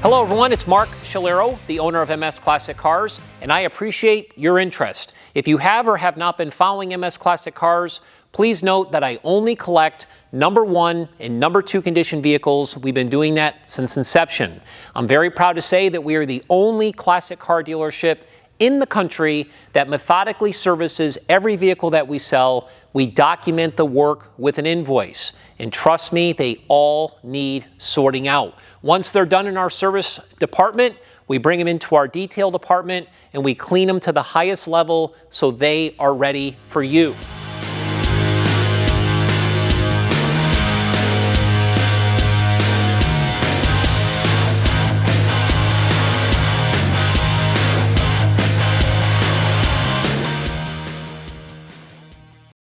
Hello everyone, it's Mark Shalero, the owner of MS Classic Cars, and I appreciate your interest. If you have or have not been following MS Classic Cars, please note that I only collect number 1 and number 2 condition vehicles. We've been doing that since inception. I'm very proud to say that we are the only classic car dealership in the country that methodically services every vehicle that we sell. We document the work with an invoice. And trust me, they all need sorting out. Once they're done in our service department, we bring them into our detail department and we clean them to the highest level so they are ready for you.